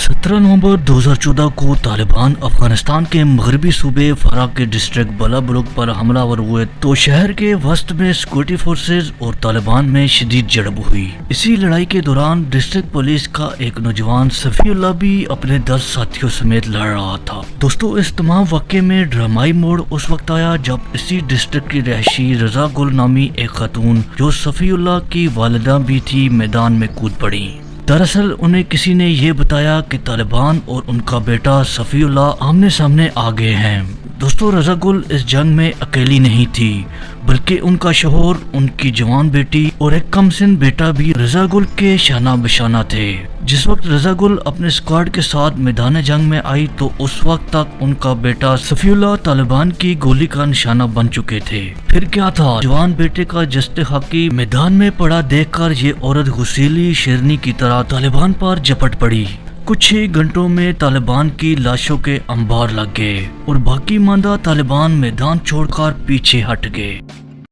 17 नवंबर 2014 को तालिबान अफगानिस्तान के मगरबी सूबे फराक के डिस्ट्रिक्ट बलाबुलुक पर हमलावर हुए तो शहर के वस्त में सिक्योरिटी फोर्सेज और तालिबान में शदीद झड़प हुई। इसी लड़ाई के दौरान डिस्ट्रिक्ट पुलिस का एक नौजवान सफीउल्लाह भी अपने 10 साथियों समेत लड़ रहा था। दोस्तों, इस तमाम वाक़े में ड्रामाई मोड़ उस वक्त आया जब इसी डिस्ट्रिक्ट की रहशी रजा गुल नामी एक खातून जो सफीउल्लाह की वालिदा भी थी मैदान में कूद पड़ी। दरअसल उन्हें किसी ने ये बताया कि तालिबान और उनका बेटा सफीउल्लाह आमने सामने आ गए हैं। दोस्तों, रजा गुल इस जंग में अकेली नहीं थी, बल्कि उनका शोहर, उनकी जवान बेटी और एक कमसिन बेटा भी रजा गुल के शाना बशाना थे। जिस वक्त रजा गुल अपने स्क्वाड के साथ मैदान जंग में आई तो उस वक्त तक उनका बेटा सफीउल्लाह तालिबान की गोली का निशाना बन चुके थे। फिर क्या था, जवान बेटे का जस्ते खाकी मैदान में पड़ा देखकर ये औरत गुस्सैली शेरनी की तरह तालिबान पर झपट पड़ी। कुछ ही घंटों में तालिबान की लाशों के अंबार लग गए और बाकी मांदा तालिबान मैदान छोड़कर पीछे हट गए।